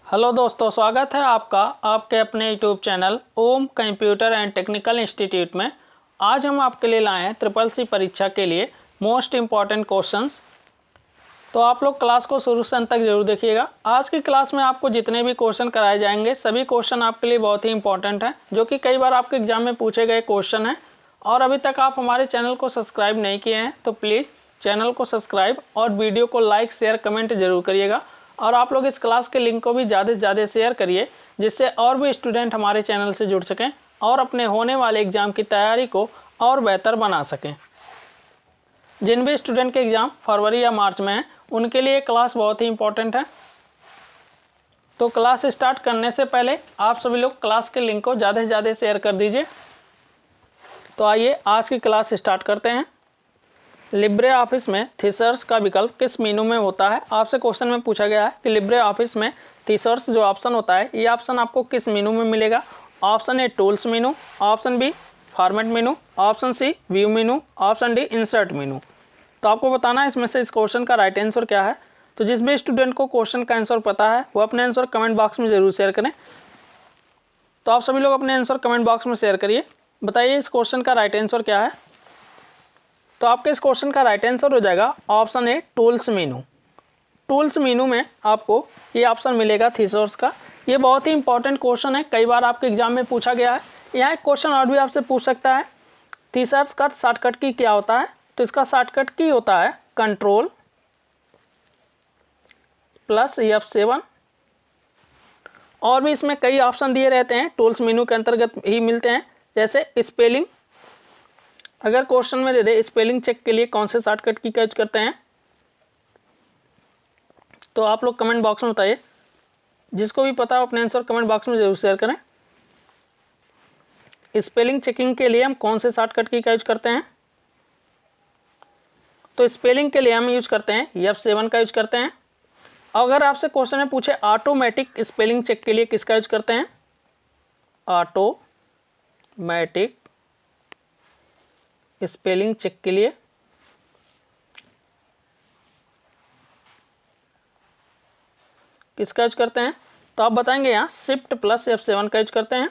Hello दोस्तों, स्वागत है आपका आपके अपने YouTube channel Om computer and technical institute में। आज हम आपके लिए लाए हैं ट्रिपल सी परीक्षा के लिए मोस्ट इम्पॉर्टेंट क्वेश्चंस। तो आप लोग क्लास को शुरू से अंत तक जरूर देखिएगा। आज की क्लास में आपको जितने भी क्वेश्चन कराए जाएंगे सभी क्वेश्चन आपके लिए बहुत ही इंपॉर्टेंट हैं, जो कि कई बार आपके एग्जाम में पूछे गए क्वेश्चन हैं। और अभी तक आप हमारे चैनल को सब्सक्राइब नहीं किए हैं तो प्लीज़ चैनल को सब्सक्राइब और वीडियो को लाइक शेयर कमेंट जरूर करिएगा। और आप लोग इस क्लास के लिंक को भी ज़्यादा से ज़्यादा शेयर करिए, जिससे और भी स्टूडेंट हमारे चैनल से जुड़ सकें और अपने होने वाले एग्ज़ाम की तैयारी को और बेहतर बना सकें। जिन भी स्टूडेंट के एग्ज़ाम फरवरी या मार्च में हैं उनके लिए क्लास बहुत ही इंपॉर्टेंट है। तो क्लास स्टार्ट करने से पहले आप सभी लोग क्लास के लिंक को ज़्यादा से ज़्यादा शेयर कर दीजिए। तो आइए आज की क्लास स्टार्ट करते हैं। लिब्रे ऑफिस में थीसर्स का विकल्प किस मेनू में होता है? आपसे क्वेश्चन में पूछा गया है कि लिब्रे ऑफिस में थीसर्स जो ऑप्शन होता है ये ऑप्शन आपको किस मेनू में मिलेगा। Option A tools menu, option B format menu, option C view menu, option D insert menu. तो आपको बताना है इसमें से इस क्वेश्चन का राइट आंसर क्या है। तो जिस भी स्टूडेंट को क्वेश्चन का आंसर पता है वो अपने आंसर कमेंट बॉक्स में ज़रूर शेयर करें। तो आप सभी लोग अपने आंसर कमेंट बॉक्स में शेयर करिए। बताइए इस क्वेश्चन का राइट आंसर क्या है। तो आपके इस क्वेश्चन का राइट आंसर हो जाएगा option A tools menu. Tools menu में आपको ये ऑप्शन मिलेगा थीसर्स का। ये बहुत ही इंपॉर्टेंट क्वेश्चन है, कई बार आपके एग्जाम में पूछा गया है। यहाँ एक क्वेश्चन और भी आपसे पूछ सकता है, थीसर्स का शॉर्टकट की क्या होता है। तो इसका शॉर्टकट की होता है कंट्रोल प्लस F7। और भी इसमें कई ऑप्शन दिए रहते हैं, टूल्स मेनू के अंतर्गत ही मिलते हैं, जैसे स्पेलिंग। अगर क्वेश्चन में दे दे स्पेलिंग चेक के लिए कौन से शॉर्टकट की यूज करते हैं तो आप लोग कमेंट बॉक्स में बताइए। जिसको भी पता हो अपने आंसर कमेंट बॉक्स में जरूर शेयर करें। स्पेलिंग चेकिंग के लिए हम कौन से शॉर्टकट की यूज करते हैं? तो स्पेलिंग के लिए हम यूज करते हैं F7 का यूज करते हैं। अगर आपसे क्वेश्चन में पूछे ऑटोमेटिक स्पेलिंग चेक के लिए किसका यूज करते हैं? ऑटोमेटिक स्पेलिंग चेक के लिए किसका यूज करते हैं? तो आप बताएंगे यहाँ शिफ्ट प्लस F7 का यूज करते हैं।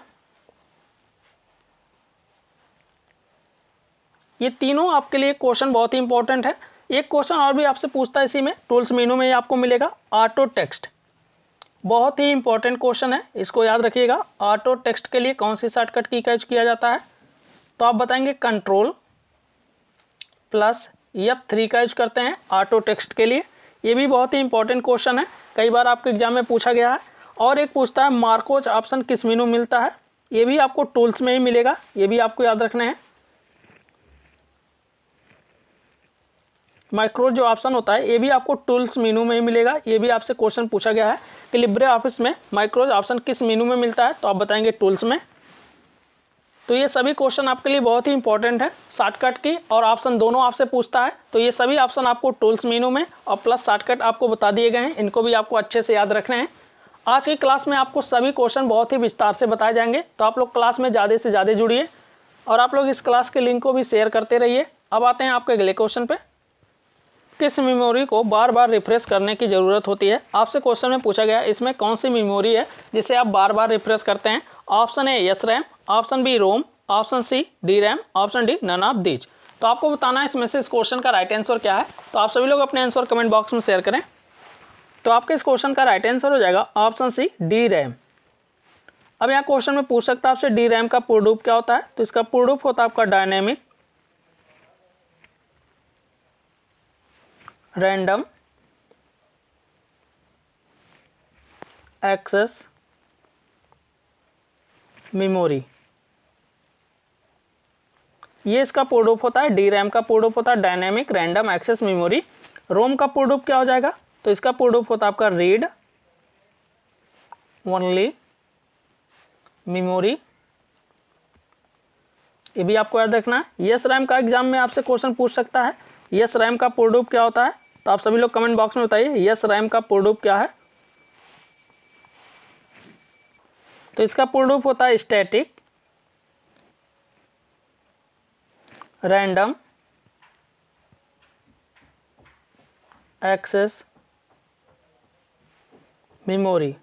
ये तीनों आपके लिए क्वेश्चन बहुत ही इंपॉर्टेंट है। एक क्वेश्चन और भी आपसे पूछता है इसी में, टूल्स मेनू में आपको मिलेगा ऑटो टेक्स्ट। बहुत ही इंपॉर्टेंट क्वेश्चन है, इसको याद रखिएगा। ऑटो टेक्स्ट के लिए कौन सी शॉर्टकट की यूज किया जाता है? तो आप बताएंगे कंट्रोल प्लस F3 का यूज करते हैं ऑटो टेक्स्ट के लिए। ये भी बहुत ही इंपॉर्टेंट क्वेश्चन है, कई बार आपके एग्जाम में पूछा गया है। और एक पूछता है मार्कोज ऑप्शन किस मेनू मिलता है? ये भी आपको टूल्स में ही मिलेगा, ये भी आपको याद रखना है। माइक्रो जो ऑप्शन होता है ये भी आपको टूल्स मेनू में ही मिलेगा। ये भी आपसे क्वेश्चन पूछा गया है कि लिब्रे ऑफिस में माइक्रो ऑप्शन किस मेनू में मिलता है, तो आप बताएंगे टूल्स में। तो ये सभी क्वेश्चन आपके लिए बहुत ही इंपॉर्टेंट है। शॉर्टकट की और ऑप्शन दोनों आपसे पूछता है, तो ये सभी ऑप्शन आपको टूल्स मेनू में और प्लस शॉर्टकट आपको बता दिए गए हैं, इनको भी आपको अच्छे से याद रखना है। आज की क्लास में आपको सभी क्वेश्चन बहुत ही विस्तार से बताए जाएंगे, तो आप लोग क्लास में ज़्यादा से ज़्यादा जुड़िए और आप लोग इस क्लास के लिंक को भी शेयर करते रहिए। अब आते हैं आपके अगले क्वेश्चन पे। किस मेमोरी को बार बार रिफ्रेश करने की ज़रूरत होती है? आपसे क्वेश्चन में पूछा गया इसमें कौन सी मेमोरी है जिसे आप बार बार रिफ्रेश करते हैं? Option A S RAM, option B ROM, option C D RAM, option D none of these. तो आपको बताना है इसमें से इस क्वेश्चन का राइट आंसर क्या है। तो आप सभी लोग अपने आंसर कमेंट बॉक्स में शेयर करें। तो आपके इस क्वेश्चन का राइट आंसर हो जाएगा ऑप्शन सी डी रैम। अब यहाँ क्वेश्चन में पूछ सकता है आपसे डी रैम का पूर्ण रूप क्या होता है? तो इसका पूर्ण रूप होता है आपका डायनेमिक रैंडम एक्सेस मेमोरी। ये इसका पूर्ण रूप होता है। डी रैम का पूर्ण रूप होता है डायनेमिक रैंडम एक्सेस मेमोरी। रोम का पूर्ण रूप क्या हो जाएगा? तो इसका पूर्ण रूप होता है आपका रीड ओनली मेमोरी। ये भी आपको याद रखना है। यस रैम का एग्जाम में आपसे क्वेश्चन पूछ सकता है, यस रैम का पूर्ण रूप क्या होता है? तो आप सभी लोग कमेंट बॉक्स में बताइए यस रैम का पूर्ण रूप क्या है। तो इसका पूर्ण रूप होता है स्टैटिक रैंडम एक्सेस मेमोरी।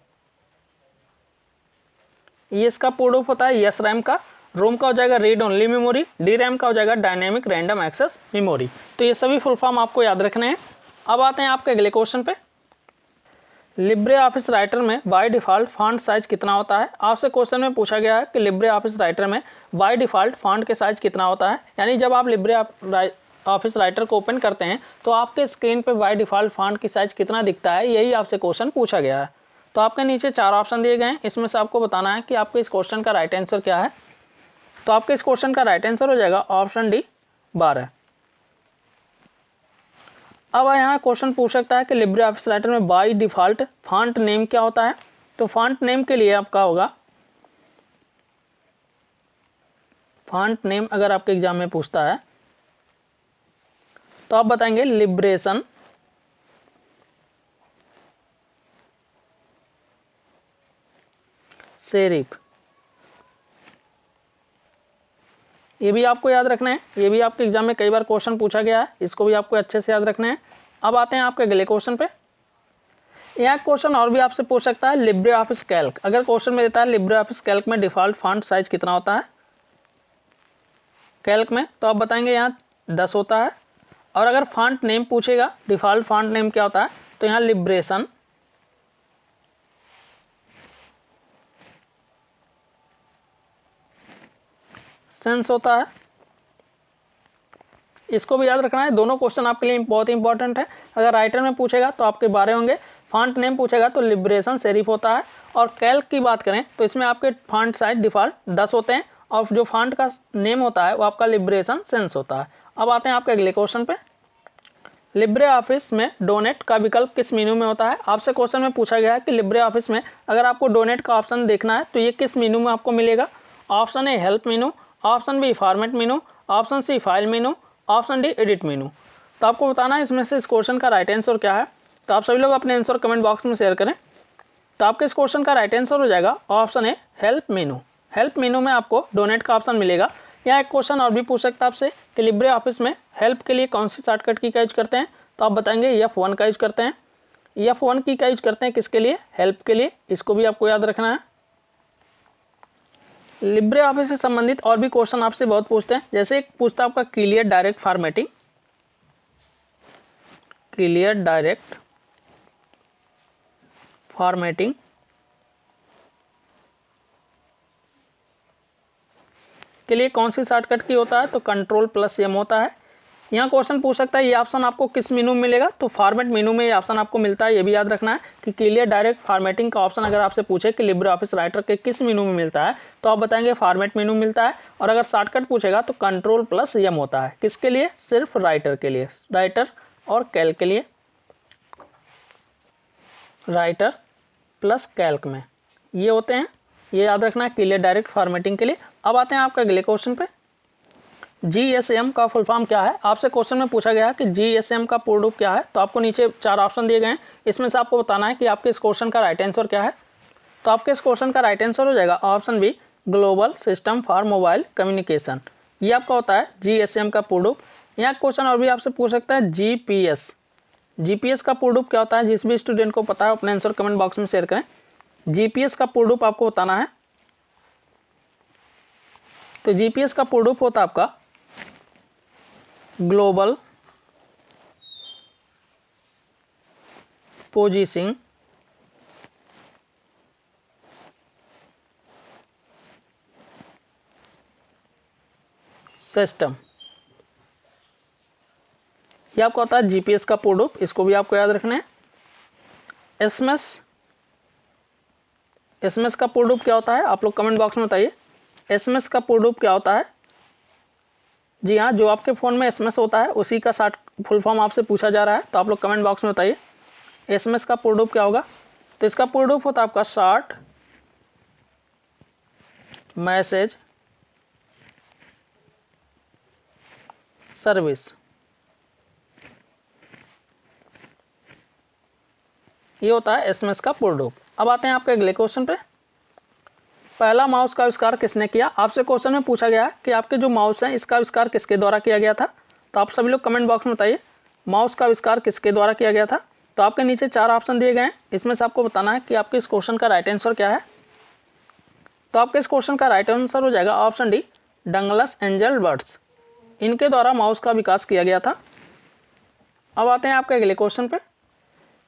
ये इसका पूर्ण रूप होता है यस रैम का। रोम का हो जाएगा read only memory. D RAM का हो जाएगा डायनेमिक रैंडम एक्सेस मेमोरी। तो ये सभी फुल फॉर्म आपको याद रखने हैं। अब आते हैं आपके अगले क्वेश्चन पे। लिब्रे ऑफिस राइटर में बाय डिफ़ॉल्ट फॉन्ट साइज कितना होता है। आपसे क्वेश्चन में पूछा गया है कि लिब्रे ऑफिस राइटर में बाय डिफ़ॉल्ट फॉन्ट के साइज कितना होता है। यानी जब आप लिब्रे ऑफिस राइटर को ओपन करते हैं तो आपके स्क्रीन पे बाय डिफ़ॉल्ट फॉन्ट की साइज कितना दिखता है, यही आपसे क्वेश्चन पूछा गया है। तो आपके नीचे 4 ऑप्शन दिए गए हैं, इसमें से आपको बताना है कि आपके इस क्वेश्चन का राइट आंसर क्या है। तो आपके इस क्वेश्चन का राइट आंसर हो जाएगा ऑप्शन डी 12। अब यहाँ क्वेश्चन पूछ सकता है कि लिब्रे ऑफिस राइटर में बाय डिफ़ॉल्ट फॉन्ट नेम क्या होता है। तो फॉन्ट नेम के लिए आपका होगा, फॉन्ट नेम अगर आपके एग्जाम में पूछता है तो आप बताएंगे लिब्रेशन सेरिफ। ये भी आपको याद रखना है, ये भी आपके एग्जाम में कई बार क्वेश्चन पूछा गया है, इसको भी आपको अच्छे से याद रखना है। अब आते हैं आपके अगले क्वेश्चन पे। यह क्वेश्चन और भी आपसे पूछ सकता है लिब्रे ऑफिस कैल्क। अगर क्वेश्चन में देता है लिब्रे ऑफिस कैल्क में डिफ़ॉल्ट फॉन्ट साइज कितना होता है कैल्क में, तो आप बताएंगे यहाँ 10 होता है। और अगर फॉन्ट नेम पूछेगा डिफ़ॉल्ट फॉन्ट नेम क्या होता है, तो यहाँ लिब्रेशन सेंस होता है। इसको भी याद रखना है, दोनों क्वेश्चन आपके लिए बहुत ही इंपॉर्टेंट है। अगर राइटर में पूछेगा तो आपके 12 होंगे, फॉन्ट नेम पूछेगा तो लिब्रेशन सेरिफ होता है। और कैल्क की बात करें तो इसमें आपके फॉन्ट साइज डिफ़ॉल्ट 10 होते हैं और जो फॉन्ट का नेम होता है वो आपका लिब्रेशन सेंस होता है। अब आते हैं आपके अगले क्वेश्चन पे। लिब्रे ऑफिस में डोनेट का विकल्प किस मेनू में होता है। आपसे क्वेश्चन में पूछा गया है कि लिब्रे ऑफिस में अगर आपको डोनेट का ऑप्शन देखना है तो ये किस मेनू में आपको मिलेगा। Option A help menu, option B format menu, option C file menu, option D edit menu. तो आपको बताना है इसमें से इस क्वेश्चन का राइट आंसर क्या है। तो आप सभी लोग अपने आंसर कमेंट बॉक्स में शेयर करें। तो आपके इस क्वेश्चन का राइट आंसर हो जाएगा option A help menu. Help मेनू में आपको डोनेट का ऑप्शन मिलेगा। यहाँ एक क्वेश्चन और भी पूछ सकता है आपसे कि लिब्रे ऑफिस में हेल्प के लिए कौन सी शॉर्टकट की का यूज करते हैं। तो आप बताएंगे F1 का यूज करते हैं। F1 की का यूज करते हैं किसके लिए, हेल्प के लिए। इसको भी आपको याद रखना है। लिब्रे ऑफिस से संबंधित और भी क्वेश्चन आपसे बहुत पूछते हैं, जैसे एक पूछता है आपका clear direct formatting. Clear direct formatting के लिए कौन सी शॉर्टकट की होता है, तो Ctrl+M होता है। यहाँ क्वेश्चन पूछ सकता है ये ऑप्शन आपको किस मेनू में मिलेगा, तो फॉर्मेट मेनू में ये ऑप्शन आपको मिलता है। ये भी याद रखना है कि क्लियर डायरेक्ट फॉर्मेटिंग का ऑप्शन अगर आपसे पूछे कि लिब्रे ऑफिस राइटर के किस मेनू में मिलता है, तो आप बताएंगे फॉर्मेट मेनू मिलता है। और अगर शॉर्टकट पूछेगा तो Ctrl+M होता है। किसके लिए, सिर्फ राइटर के लिए, राइटर और कैल्क के लिए। राइटर प्लस कैल्क में ये होते हैं, ये याद रखना है क्लियर डायरेक्ट फॉर्मेटिंग के लिए। अब आते हैं आपके अगले क्वेश्चन पे। GSM का फुल फॉर्म क्या है। आपसे क्वेश्चन में पूछा गया है कि GSM का पूर्ण रूप क्या है। तो आपको नीचे 4 ऑप्शन दिए गए हैं, इसमें से आपको बताना है कि आपके इस क्वेश्चन का राइट आंसर क्या है। तो आपके इस क्वेश्चन का राइट आंसर हो जाएगा option B global system for mobile communication. ये आपका होता है GSM का पूर्ण रूप। यहाँ क्वेश्चन और भी आपसे पूछ सकता है GPS का पूर्ण रूप क्या होता है। जिस भी स्टूडेंट को पता है अपने आंसर कमेंट बॉक्स में शेयर करें। GPS का पूर्ण रूप आपको बताना है। तो GPS का पूर्ण रूप होता है आपका ग्लोबल पोजीशनिंग सिस्टम। यह आपको होता है GPS का पूर्ण रूप। इसको भी आपको याद रखना है। SMS का पूर्ण रूप क्या होता है, आप लोग कमेंट बॉक्स में बताइए। SMS का पूर्ण रूप क्या होता है। जी हाँ, जो आपके फ़ोन में SMS होता है उसी का शॉर्ट फुल फॉर्म आपसे पूछा जा रहा है। तो आप लोग कमेंट बॉक्स में बताइए SMS का पूर्ण रूप क्या होगा। तो इसका पूर्ण रूप होता है आपका शॉर्ट मैसेज सर्विस। ये होता है SMS का पूर्ण रूप। अब आते हैं आपके अगले क्वेश्चन पे। पहला माउस का आविष्कार किसने किया। आपसे क्वेश्चन में पूछा गया है कि आपके जो माउस हैं इसका आविष्कार किसके द्वारा किया गया था। तो आप सभी लोग कमेंट बॉक्स में बताइए माउस का आविष्कार किसके द्वारा किया गया था। तो आपके नीचे 4 ऑप्शन दिए गए हैं, इसमें से आपको बताना है कि आपके इस क्वेश्चन का राइट आंसर क्या है। तो आपके इस क्वेश्चन का राइट आंसर हो जाएगा option D, Douglas angel birds. इनके द्वारा माउस का विकास किया गया था। अब आते हैं आपके अगले क्वेश्चन पे।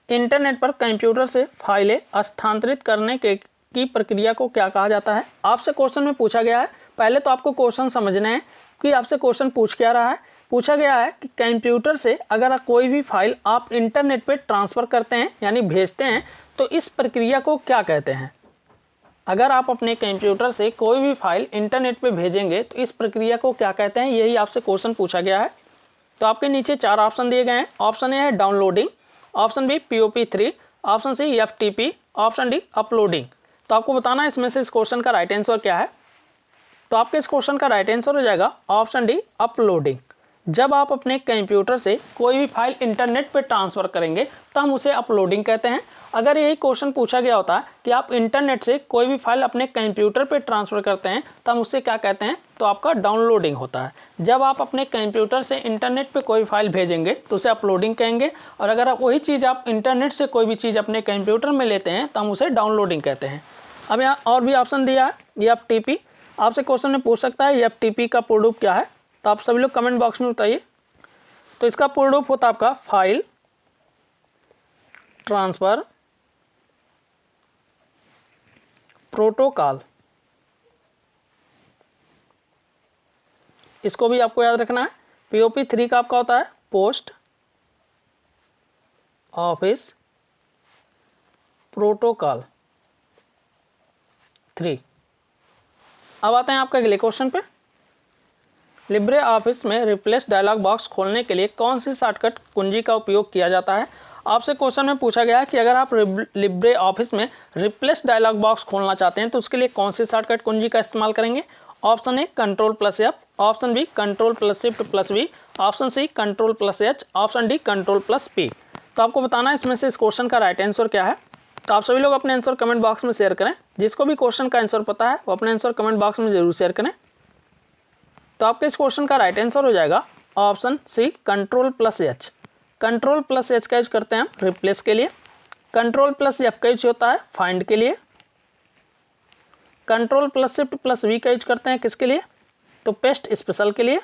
इंटरनेट पर कंप्यूटर से फाइलें स्थानांतरित करने की प्रक्रिया को क्या कहा जाता है? आपसे क्वेश्चन में पूछा गया है, पहले तो आपको क्वेश्चन समझना है कि आपसे क्वेश्चन पूछ क्या रहा है। पूछा गया है कि कंप्यूटर से अगर कोई भी फाइल आप इंटरनेट पे ट्रांसफ़र करते हैं यानी भेजते हैं तो इस प्रक्रिया को क्या कहते हैं? अगर आप अपने कंप्यूटर से कोई भी फाइल इंटरनेट पे भेजेंगे तो इस प्रक्रिया को क्या कहते हैं, यही आपसे क्वेश्चन पूछा गया है। तो आपके नीचे 4 ऑप्शन दिए गए हैं। ऑप्शन ए है downloading, option B POP3, option C FTP, option D uploading. तो आपको बताना है इसमें से इस क्वेश्चन का राइट आंसर क्या है। तो आपके इस क्वेश्चन का राइट आंसर हो जाएगा ऑप्शन डी अपलोडिंग। जब आप अपने कंप्यूटर से कोई भी फाइल इंटरनेट पर ट्रांसफ़र करेंगे तो हम उसे अपलोडिंग कहते हैं। अगर यही क्वेश्चन पूछा गया होता है कि आप इंटरनेट से कोई भी फाइल अपने कंप्यूटर पर ट्रांसफ़र करते हैं तो हम उसे क्या कहते हैं, तो आपका डाउनलोडिंग होता है। जब आप अपने कंप्यूटर से इंटरनेट पे कोई फाइल भेजेंगे तो उसे अपलोडिंग कहेंगे, और अगर आप वही चीज़ आप इंटरनेट से कोई भी चीज़ अपने कंप्यूटर में लेते हैं तो हम उसे डाउनलोडिंग कहते हैं। अब यहाँ और भी ऑप्शन दिया है FTP। आपसे क्वेश्चन में पूछ सकता है FTP का पूर्ण रूप क्या है, तो आप सभी लोग कमेंट बॉक्स में बताइए। तो इसका पूर्ण रूप होता है आपका फाइल ट्रांसफ़र प्रोटोकॉल। इसको भी आपको याद रखना है। POP3 का आपका होता है पोस्ट ऑफिस प्रोटोकॉल 3। अब आते हैं आपके अगले क्वेश्चन पे। लिब्रे ऑफिस में रिप्लेस डायलॉग बॉक्स खोलने के लिए कौन सी शॉर्टकट कुंजी का उपयोग किया जाता है? आपसे क्वेश्चन में पूछा गया है कि अगर आप लिब्रे ऑफिस में रिप्लेस डायलॉग बॉक्स खोलना चाहते हैं तो उसके लिए कौन सी शॉर्टकट कुंजी का इस्तेमाल करेंगे? Option A Ctrl+F, option B Ctrl+Shift+V, option C Ctrl+H, option D Ctrl+P। तो आपको बताना है इसमें से इस क्वेश्चन का राइट आंसर क्या है। तो आप सभी लोग अपने आंसर कमेंट बॉक्स में शेयर करें। जिसको भी क्वेश्चन का आंसर पता है वो अपने आंसर कमेंट बॉक्स में जरूर शेयर करें। तो आपके इस क्वेश्चन का राइट आंसर हो जाएगा ऑप्शन सी Ctrl+H। Ctrl+H का यूज करते हैं हम रिप्लेस के लिए। Ctrl+F का यूज होता है फाइंड के लिए। Ctrl+Shift+V का यूज करते हैं किसके लिए, तो पेस्ट स्पेशल के लिए।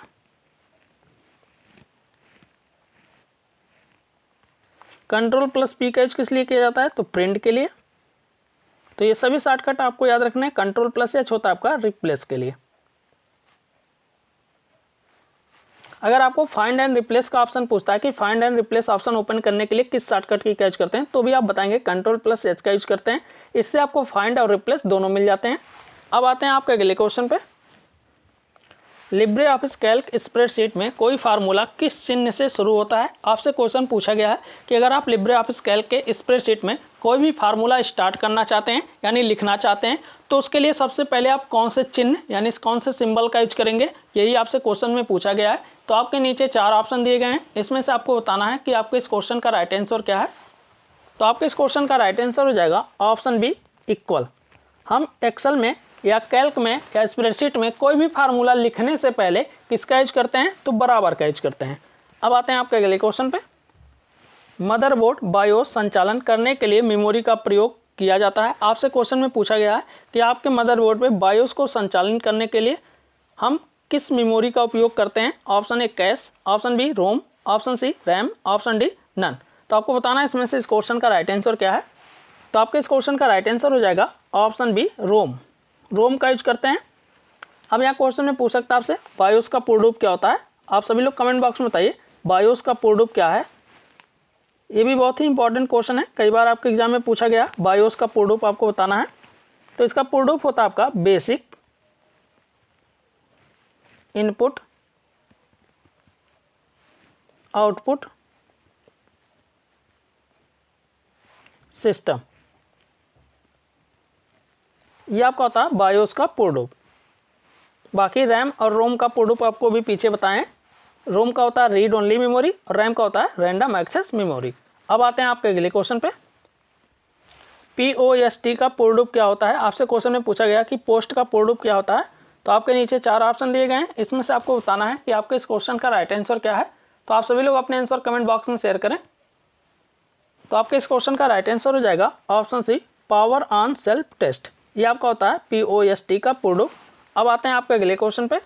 Ctrl+P का यूज किस लिए किया जाता है, तो प्रिंट के लिए। तो ये सभी शॉर्टकट आपको याद रखना है। Ctrl+H होता है आपका रिप्लेस के लिए। अगर आपको फाइंड एंड रिप्लेस का ऑप्शन पूछता है कि find and replace option open करने के लिए किस शॉर्टकट की यूज करते हैं, तो भी आप बताएंगे Ctrl+H का यूज करते हैं। इससे आपको फाइंड और रिप्लेस दोनों मिल जाते हैं। अब आते हैं आपके अगले क्वेश्चन पे। लिब्रे ऑफिस कैल्क स्प्रेडशीट में कोई फार्मूला किस चिन्ह से शुरू होता है? आपसे क्वेश्चन पूछा गया है कि अगर आप लिब्रे ऑफिस कैल्क के स्प्रेडशीट में कोई भी फार्मूला स्टार्ट करना चाहते हैं यानी लिखना चाहते हैं तो उसके लिए सबसे पहले आप कौन से चिन्ह यानी कौन से सिंबल का यूज करेंगे, यही आपसे क्वेश्चन में पूछा गया है। तो आपके नीचे 4 ऑप्शन दिए गए हैं। इसमें से आपको बताना है कि आपके इस क्वेश्चन का राइट आंसर क्या है। तो आपके इस क्वेश्चन का राइट आंसर हो जाएगा ऑप्शन बी इक्वल। हम एक्सेल में या कैल्क में या स्प्रेडशीट में कोई भी फार्मूला लिखने से पहले किसका यूज करते हैं, तो बराबर का यूज करते हैं। अब आते हैं आपके अगले क्वेश्चन पे। मदरबोर्ड बायोस संचालन करने के लिए मेमोरी का प्रयोग किया जाता है। आपसे क्वेश्चन में पूछा गया है कि आपके मदरबोर्ड पे बायोस को संचालन करने के लिए हम किस मेमोरी का उपयोग करते हैं। Option A cache, option B ROM, option C RAM, option D none. तो आपको बताना है इसमें से इस क्वेश्चन का राइट आंसर क्या है। तो आपके इस क्वेश्चन का राइट आंसर हो जाएगा ऑप्शन बी रोम। रोम का यूज करते हैं। अब यहाँ क्वेश्चन में पूछ सकता है आपसे बायोस का पूर्ण रूप क्या होता है। आप सभी लोग कमेंट बॉक्स में बताइए बायोस का पूर्ण रूप क्या है। ये भी बहुत ही इंपॉर्टेंट क्वेश्चन है, कई बार आपके एग्जाम में पूछा गया। बायोस का पूर्ण रूप आपको बताना है। तो इसका पूर्ण रूप होता है आपका बेसिक इनपुट आउटपुट सिस्टम। ये आपका होता है बायोस का पूर्ण रूप। बाकी रैम और रोम का पूर्ण रूप आपको भी पीछे बताएं। रोम का होता है रीड ओनली मेमोरी और रैम का होता है रैंडम एक्सेस मेमोरी। अब आते हैं आपके अगले क्वेश्चन पे। POST का पूर्ण रूप क्या होता है। आपसे क्वेश्चन में पूछा गया कि पोस्ट का पूर्ण रूप क्या होता है। तो आपके नीचे 4 ऑप्शन दिए गए हैं। इसमें से आपको बताना है कि आपके इस क्वेश्चन का राइट आंसर क्या है। तो आप सभी लोग अपने आंसर कमेंट बॉक्स में शेयर करें। तो आपके इस क्वेश्चन का राइट आंसर हो जाएगा option C power on self test. ये आपका होता है POST का पूर्ण रूप। अब आते हैं आपके अगले क्वेश्चन पे।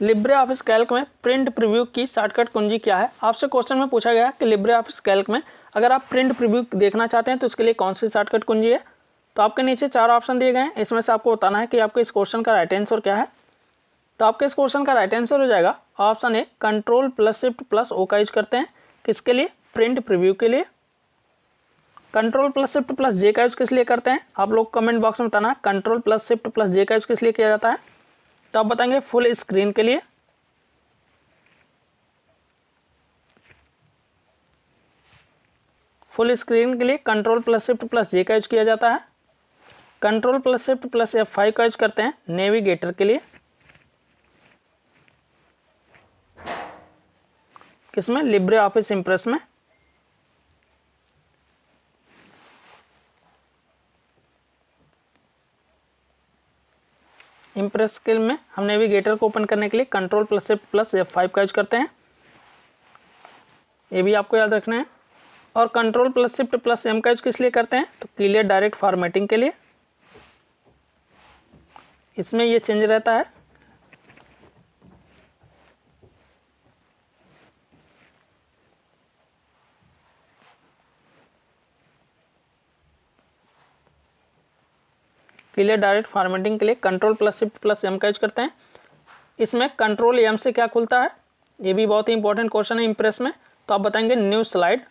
लिब्रे ऑफिस कैल्क में प्रिंट प्रीव्यू की शॉर्टकट कुंजी क्या है? आपसे क्वेश्चन में पूछा गया है कि लिब्रे ऑफिस कैल्क में अगर आप प्रिंट प्रीव्यू देखना चाहते हैं तो उसके लिए कौन सी शॉर्टकट कुंजी है? तो आपके नीचे 4 ऑप्शन दिए गए हैं, इसमें से आपको बताना है कि आपके इस क्वेश्चन का राइट आंसर क्या है। तो आपके इस क्वेश्चन का राइट आंसर हो जाएगा ऑप्शन ए, Ctrl+Shift+O का यूज करते हैं। किसके लिए? प्रिंट प्रीव्यू के लिए। Ctrl+Shift+J का यूज किस लिए करते हैं? आप लोग कमेंट बॉक्स में बताना Ctrl+Shift+J का यूज किस लिए किया जाता है। तो आप बताएंगे फुल स्क्रीन के लिए। फुल स्क्रीन के लिए Ctrl+Shift+J का यूज किया जाता है। Ctrl+Shift+F5 का यूज करते हैं नेविगेटर के लिए। किसमें? लिब्रे ऑफिस इंप्रेस में। इंप्रेस स्किल में हम नेविगेटर को ओपन करने के लिए Ctrl+Shift+F5 का यूज करते हैं, ये भी आपको याद रखना है। और Ctrl+Shift+M का यूज किस लिए करते हैं? तो क्लियर डायरेक्ट फॉर्मेटिंग के लिए। इसमें ये चेंज रहता है। क्लियर डायरेक्ट फॉर्मेटिंग के लिए Ctrl+Shift+M का यूज करते हैं। इसमें Ctrl+M से क्या खुलता है? ये भी बहुत ही इंपॉर्टेंट क्वेश्चन है इंप्रेस में। तो आप बताएंगे न्यू स्लाइड।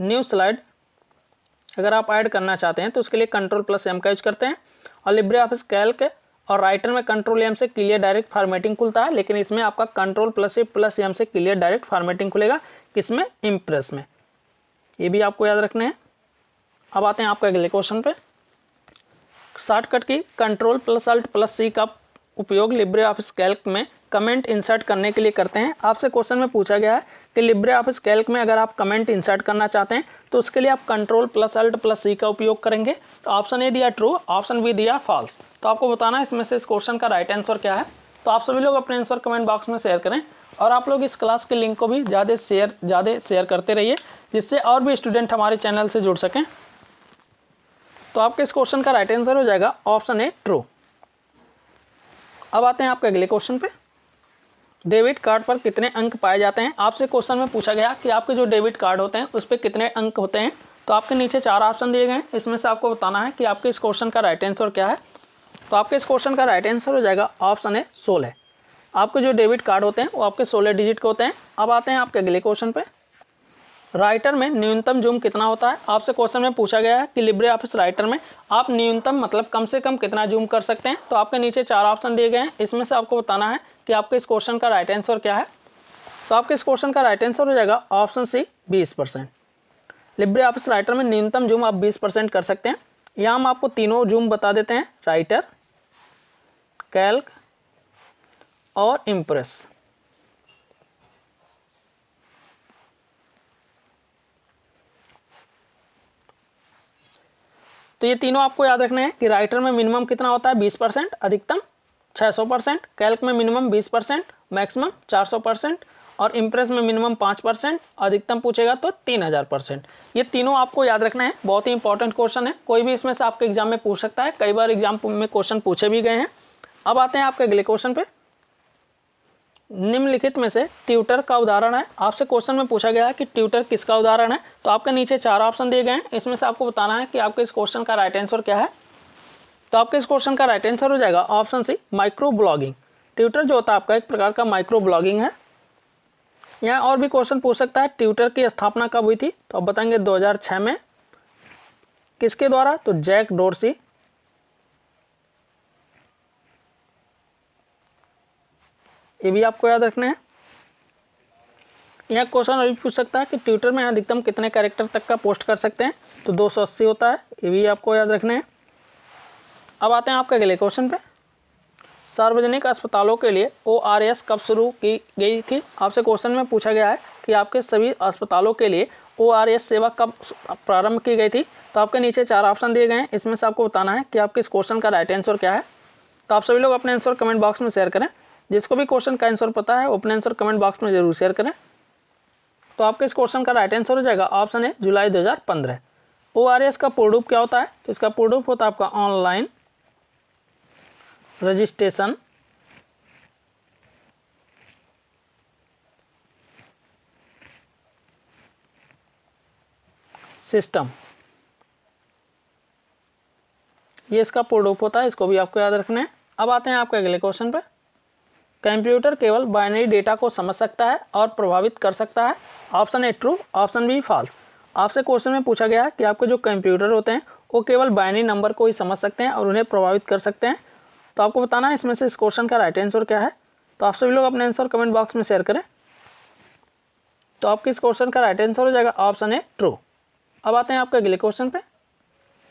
न्यू स्लाइड अगर आप ऐड करना चाहते हैं तो उसके लिए Ctrl+M का यूज करते हैं। और लिब्रे ऑफिस कैल्क और राइटर में Ctrl+M से क्लियर डायरेक्ट फॉर्मेटिंग खुलता है, लेकिन इसमें आपका Ctrl+Shift+M से क्लियर डायरेक्ट फॉर्मेटिंग खुलेगा। किसमें? इंप्रेस में। ये भी आपको याद रखना है। अब आते हैं आपके अगले क्वेश्चन पे। शॉर्टकट की Ctrl+Alt+C का उपयोग लिब्रे ऑफिस कैल्क में कमेंट इंसर्ट करने के लिए करते हैं। आपसे क्वेश्चन में पूछा गया है कि लिब्रे ऑफिस कैल्क में अगर आप कमेंट इंसर्ट करना चाहते हैं तो उसके लिए आप Ctrl+Alt+C का उपयोग करेंगे। तो ऑप्शन ए दिया ट्रू, ऑप्शन बी दिया फॉल्स। तो आपको बताना है इसमें से इस क्वेश्चन का राइट आंसर क्या है। तो आप सभी लोग अपने आंसर कमेंट बॉक्स में शेयर करें और आप लोग इस क्लास के लिंक को भी ज़्यादा शेयर करते रहिए, जिससे और भी स्टूडेंट हमारे चैनल से जुड़ सकें। तो आपके इस क्वेश्चन का राइट आंसर हो जाएगा ऑप्शन ए ट्रू। अब आते हैं आपके अगले क्वेश्चन पे। डेबिट कार्ड पर कितने अंक पाए जाते हैं? आपसे क्वेश्चन में पूछा गया कि आपके जो डेबिट कार्ड होते हैं उस पर कितने अंक होते हैं। तो आपके नीचे 4 ऑप्शन दिए गए हैं, इसमें से आपको बताना है कि आपके इस क्वेश्चन का राइट आंसर क्या है। तो आपके इस क्वेश्चन का राइट आंसर हो जाएगा ऑप्शन ए 16। आपके जो डेबिट कार्ड होते हैं वो आपके 16 डिजिट के होते हैं। अब आते हैं आपके अगले क्वेश्चन पे। राइटर में न्यूनतम जूम कितना होता है? आपसे क्वेश्चन में पूछा गया है कि लिब्रे ऑफिस राइटर में आप न्यूनतम मतलब कम से कम कितना जूम कर सकते हैं। तो आपके नीचे 4 ऑप्शन दिए गए हैं, इसमें से आपको बताना है कि आपके इस क्वेश्चन का राइट आंसर क्या है। तो आपके इस क्वेश्चन का राइट आंसर हो जाएगा option C 20%। LibreOffice Writer में न्यूनतम जूम आप 20% कर सकते हैं। यहाँ हम आपको तीनों जूम बता देते हैं, राइटर, कैल्क और इंप्रेस। तो ये तीनों आपको याद रखना है कि राइटर में मिनिमम कितना होता है 20%, अधिकतम 600%, कैल्क में मिनिमम 20%, मैक्सिमम 400% और इंप्रेस में मिनिमम 5%, अधिकतम पूछेगा तो 3000%। ये तीनों आपको याद रखना है, बहुत ही इंपॉर्टेंट क्वेश्चन है, कोई भी इसमें से आपके एग्जाम में पूछ सकता है, कई बार एग्जाम में क्वेश्चन पूछे भी गए हैं। अब आते हैं आपके अगले क्वेश्चन पे। निम्नलिखित में से ट्यूटर का उदाहरण है। आपसे क्वेश्चन में पूछा गया है कि ट्यूटर किसका उदाहरण है। तो आपके नीचे 4 ऑप्शन दिए गए हैं, इसमें से आपको बताना है कि आपके इस क्वेश्चन का राइट आंसर क्या है। तो आपके इस क्वेश्चन का राइट आंसर हो जाएगा option C micro blogging. Twitter जो होता है आपका एक प्रकार का माइक्रो ब्लॉगिंग है। यहाँ और भी क्वेश्चन पूछ सकता है, ट्यूटर की स्थापना कब हुई थी? तो आप बताएंगे 2006 में। किसके द्वारा? तो जैक डोर्सी। ये भी आपको याद रखना है। यह क्वेश्चन अभी पूछ सकता है कि ट्विटर में अधिकतम कितने कैरेक्टर तक का पोस्ट कर सकते हैं। तो 280 होता है, ये भी आपको याद रखना है। अब आते हैं आपके अगले क्वेश्चन पे। सार्वजनिक अस्पतालों के लिए ORS कब शुरू की गई थी? आपसे क्वेश्चन में पूछा गया है कि आपके सभी अस्पतालों के लिए ORS सेवा कब प्रारंभ की गई थी। तो आपके नीचे 4 ऑप्शन दिए गए हैं, इसमें से आपको बताना है कि आपके इस क्वेश्चन का राइट आंसर क्या है। तो आप सभी लोग अपने आंसर कमेंट बॉक्स में शेयर करें। जिसको भी क्वेश्चन का आंसर पता है वो अपने आंसर कमेंट बॉक्स में जरूर शेयर करें। तो आपके इस क्वेश्चन का राइट आंसर हो जाएगा ऑप्शन ए जुलाई 2015। ORS का पूर्ण रूप क्या होता है? तो इसका पूर्ण रूप होता है आपका ऑनलाइन रजिस्ट्रेशन सिस्टम, ये इसका पूर्ण रूप होता है, इसको भी आपको याद रखना है। अब आते हैं आपके अगले क्वेश्चन पे। कंप्यूटर केवल बाइनरी डेटा को समझ सकता है और प्रभावित कर सकता है। Option A true, option B false. आपसे क्वेश्चन में पूछा गया है कि आपके जो कंप्यूटर होते हैं वो केवल बाइनरी नंबर को ही समझ सकते हैं और उन्हें प्रभावित कर सकते हैं। तो आपको बताना है इसमें से इस क्वेश्चन का राइट आंसर क्या है। तो आप सभी लोग अपने आंसर कमेंट बॉक्स में शेयर करें। तो आपके इस क्वेश्चन का राइट आंसर हो जाएगा ऑप्शन ए ट्रू। अब आते हैं आपके अगले क्वेश्चन पे।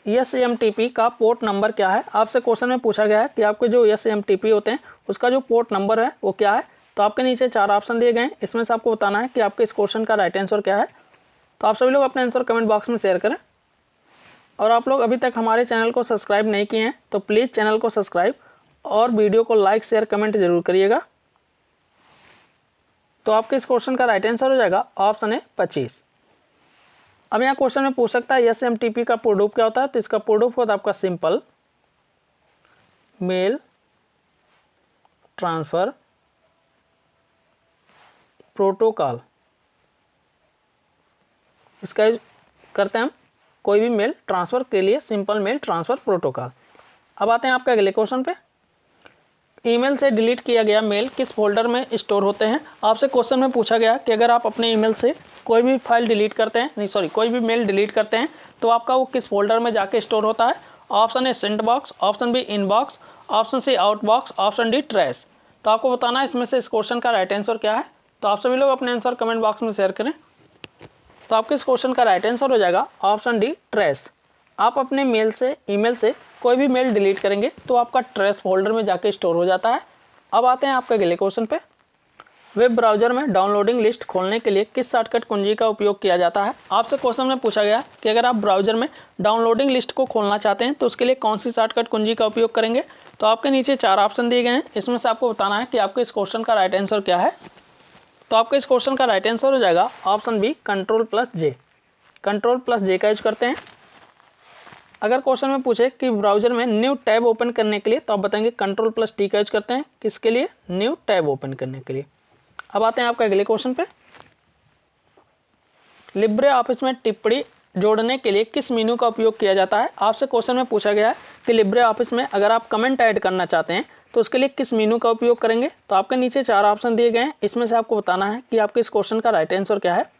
SMTP का पोर्ट नंबर क्या है? आपसे क्वेश्चन में पूछा गया है कि आपके जो SMTP होते हैं उसका जो पोर्ट नंबर है वो क्या है। तो आपके नीचे 4 ऑप्शन दिए गए हैं, इसमें से आपको बताना है कि आपके इस क्वेश्चन का राइट आंसर क्या है। तो आप सभी लोग अपने आंसर कमेंट बॉक्स में शेयर करें। और आप लोग अभी तक हमारे चैनल को सब्सक्राइब नहीं किए हैं तो प्लीज़ चैनल को सब्सक्राइब और वीडियो को लाइक शेयर कमेंट जरूर करिएगा। तो आपके इस क्वेश्चन का राइट आंसर हो जाएगा ऑप्शन ए 25। अब यहाँ क्वेश्चन में पूछ सकता है SMTP का पूर्ण रूप क्या होता है। तो इसका पूर्ण रूप होता है आपका सिंपल मेल ट्रांसफर प्रोटोकॉल। इसका यूज करते हैं हम कोई भी मेल ट्रांसफ़र के लिए, सिंपल मेल ट्रांसफ़र प्रोटोकॉल। अब आते हैं आपके अगले क्वेश्चन पे। ईमेल से डिलीट किया गया मेल किस फोल्डर में स्टोर होते हैं? आपसे क्वेश्चन में पूछा गया कि अगर आप अपने ईमेल से कोई भी फाइल डिलीट करते हैं, कोई भी मेल डिलीट करते हैं तो आपका वो किस फोल्डर में जाके स्टोर होता है। Option A sent box, option B inbox, option C outbox, option D trash. तो आपको बताना है इसमें से इस क्वेश्चन का राइट आंसर क्या है। तो आप सभी लोग अपने आंसर कमेंट बॉक्स में शेयर करें। तो आपके इस क्वेश्चन का राइट आंसर हो जाएगा ऑप्शन डी ट्रैश। आप अपने ईमेल से कोई भी मेल डिलीट करेंगे तो आपका ट्रैश फोल्डर में जाके स्टोर हो जाता है। अब आते हैं आपके अगले क्वेश्चन पे। वेब ब्राउजर में डाउनलोडिंग लिस्ट खोलने के लिए किस शॉर्टकट कुंजी का उपयोग किया जाता है? आपसे क्वेश्चन में पूछा गया कि अगर आप ब्राउजर में डाउनलोडिंग लिस्ट को खोलना चाहते हैं तो उसके लिए कौन सी शॉर्टकट कुंजी का उपयोग करेंगे। तो आपके नीचे 4 ऑप्शन दिए गए हैं, इसमें से आपको बताना है कि आपके इस क्वेश्चन का राइट आंसर क्या है। तो आपके इस क्वेश्चन का राइट आंसर हो जाएगा ऑप्शन बी Ctrl+J। Ctrl+J का यूज करते हैं। अगर क्वेश्चन में पूछे कि ब्राउजर में न्यू टैब ओपन करने के लिए तो आप बताएंगे Ctrl+T का यूज करते हैं। किसके लिए? न्यू टैब ओपन करने के लिए। अब आते हैं आपके अगले क्वेश्चन पे। लिब्रे ऑफिस में टिप्पणी जोड़ने के लिए किस मेनू का उपयोग किया जाता है? आपसे क्वेश्चन में पूछा गया है कि लिब्रे ऑफिस में अगर आप कमेंट ऐड करना चाहते हैं तो उसके लिए किस मेनू का उपयोग करेंगे। तो आपके नीचे 4 ऑप्शन दिए गए हैं, इसमें से आपको बताना है कि आपके इस क्वेश्चन का राइट आंसर क्या है।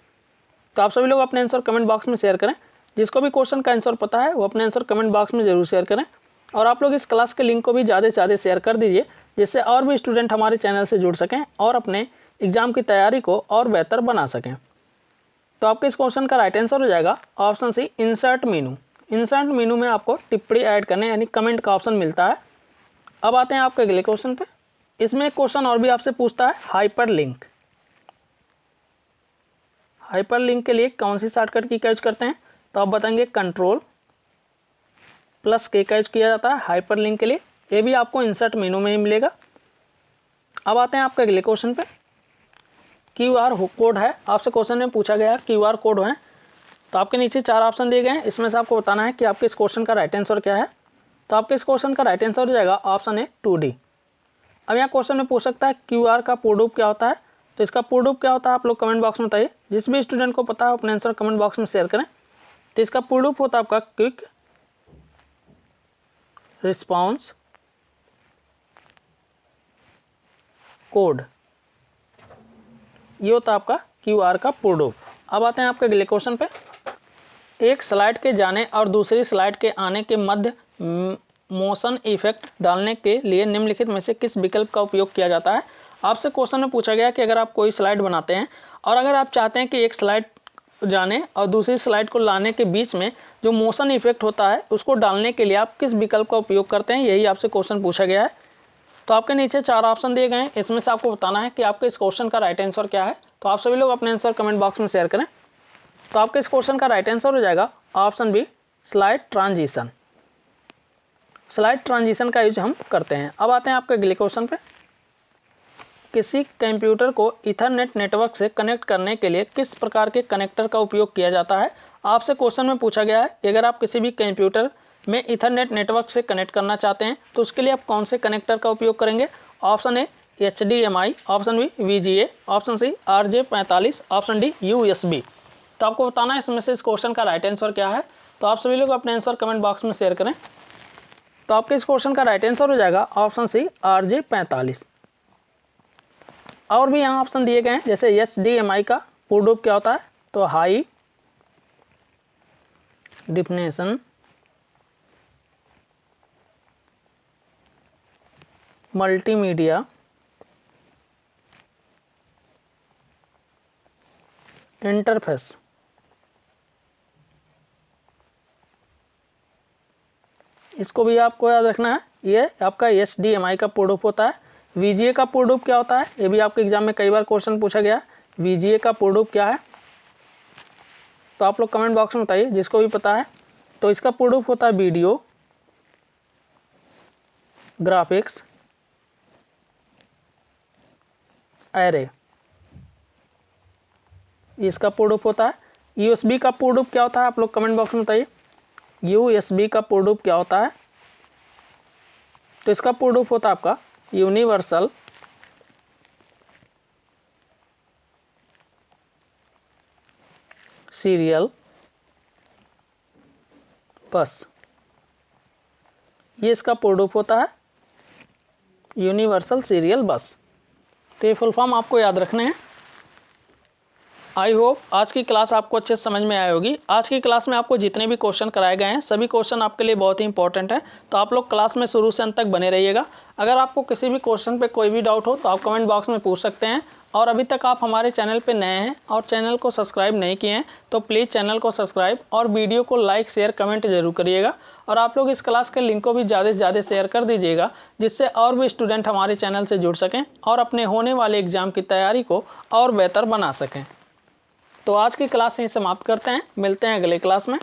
तो आप सभी लोग अपने आंसर कमेंट बॉक्स में शेयर करें। जिसको भी क्वेश्चन का आंसर पता है वो अपने आंसर कमेंट बॉक्स में जरूर शेयर करें। और आप लोग इस क्लास के लिंक को भी ज़्यादा से ज़्यादा शेयर कर दीजिए, जिससे और भी स्टूडेंट हमारे चैनल से जुड़ सकें और अपने एग्जाम की तैयारी को और बेहतर बना सकें। तो आपके इस क्वेश्चन का राइट आंसर हो जाएगा option C insert menu. Insert menu में आपको टिप्पणी ऐड करने यानी कमेंट का ऑप्शन मिलता है। अब आते हैं आपके अगले क्वेश्चन पे। इसमें एक क्वेश्चन और भी आपसे पूछता है हाइपर लिंक। हाइपर लिंक के लिए कौन सी शॉर्टकट की का यूज करते हैं? तो आप बताएंगे Ctrl+K का यूज किया जाता है हाइपर लिंक के लिए। ये भी आपको इंसर्ट मेनू में ही मिलेगा। अब आते हैं आपके अगले क्वेश्चन पे। QR कोड है, आपसे क्वेश्चन में पूछा गया QR कोड है। तो आपके नीचे 4 ऑप्शन दिए गए हैं, इसमें से आपको बताना है कि आपके इस क्वेश्चन का राइट आंसर क्या है। तो आपके इस क्वेश्चन का राइट आंसर हो जाएगा ऑप्शन ए 2D। अब यहाँ क्वेश्चन में पूछ सकता है QR का पूर्ण रूप क्या होता है। तो इसका पूर्ण रूप क्या होता है आप लोग कमेंट बॉक्स में बताइए। जिस भी स्टूडेंट को पता है अपने आंसर कमेंट बॉक्स में शेयर करें। तो इसका पूर्ण रूप होता है आपका क्विक रिस्पॉन्स कोड। ये होता है आपका QR का पूर्ण रूप। अब आते हैं आपके अगले क्वेश्चन पे। एक स्लाइड के जाने और दूसरी स्लाइड के आने के मध्य मोशन इफेक्ट डालने के लिए निम्नलिखित में से किस विकल्प का उपयोग किया जाता है। आपसे क्वेश्चन में पूछा गया कि अगर आप कोई स्लाइड बनाते हैं और अगर आप चाहते हैं कि एक स्लाइड जाने और दूसरी स्लाइड को लाने के बीच में जो मोशन इफेक्ट होता है उसको डालने के लिए आप किस विकल्प का उपयोग करते हैं, यही आपसे क्वेश्चन पूछा गया है। तो आपके नीचे 4 ऑप्शन दिए गए हैं, इसमें से आपको बताना है कि आपके इस क्वेश्चन का राइट आंसर क्या है। तो आप सभी लोग अपने आंसर कमेंट बॉक्स में शेयर करें। तो आपके इस क्वेश्चन का राइट आंसर हो जाएगा option B slide transition. Slide transition का यूज हम करते हैं। अब आते हैं आपके अगले क्वेश्चन पे। किसी कंप्यूटर को ईथरनेट नेटवर्क से कनेक्ट करने के लिए किस प्रकार के कनेक्टर का उपयोग किया जाता है। आपसे क्वेश्चन में पूछा गया है कि अगर आप किसी भी कंप्यूटर में ईथरनेट नेटवर्क से कनेक्ट करना चाहते हैं तो उसके लिए आप कौन से कनेक्टर का उपयोग करेंगे। Option A HDMI, option B VGA, option C RJ45, option D USB। तो आपको बताना है इसमें से इस क्वेश्चन का राइट आंसर क्या है। तो आप सभी लोग अपने आंसर कमेंट बॉक्स में शेयर करें। तो आपके इस क्वेश्चन का राइट आंसर हो जाएगा ऑप्शन सी RJ45। और भी यहाँ ऑप्शन दिए गए हैं, जैसे HDMI का पूर्ण रूप क्या होता है, तो हाई डेफिनेशन मल्टीमीडिया इंटरफेस। इसको भी आपको याद रखना है, ये आपका HDMI का पूर्ण रूप होता है। VGA का पूर्ण रूप क्या होता है, ये भी आपके एग्जाम में कई बार क्वेश्चन पूछा गया। VGA का पूर्ण रूप क्या है, तो आप लोग कमेंट बॉक्स में बताइए जिसको भी पता है। तो इसका पूर्ण रूप होता है वीडियो ग्राफिक्स एरे। इसका पूर्ण रूप होता है। USB का पूर्ण रूप क्या होता है, आप लोग कमेंट बॉक्स में बताइए। USB का पूर्ण रूप क्या होता है, तो इसका पूर्ण रूप होता है आपका यूनिवर्सल सीरियल बस। ये इसका पूर्ण रूप होता है यूनिवर्सल सीरियल बस। तो ये फुल फॉर्म आपको याद रखने हैं। आई होप आज की क्लास आपको अच्छे से समझ में आई होगी। आज की क्लास में आपको जितने भी क्वेश्चन कराए गए हैं सभी क्वेश्चन आपके लिए बहुत ही इंपॉर्टेंट है। तो आप लोग क्लास में शुरू से अंत तक बने रहिएगा। अगर आपको किसी भी क्वेश्चन पे कोई भी डाउट हो तो आप कमेंट बॉक्स में पूछ सकते हैं। और अभी तक आप हमारे चैनल पे नए हैं और चैनल को सब्सक्राइब नहीं किए हैं तो प्लीज़ चैनल को सब्सक्राइब और वीडियो को लाइक शेयर कमेंट जरूर करिएगा। और आप लोग इस क्लास के लिंक को भी ज़्यादा से ज़्यादा शेयर कर दीजिएगा, जिससे और भी स्टूडेंट हमारे चैनल से जुड़ सकें और अपने होने वाले एग्ज़ाम की तैयारी को और बेहतर बना सकें। तो आज की क्लास यहीं समाप्त करते हैं, मिलते हैं अगले क्लास में।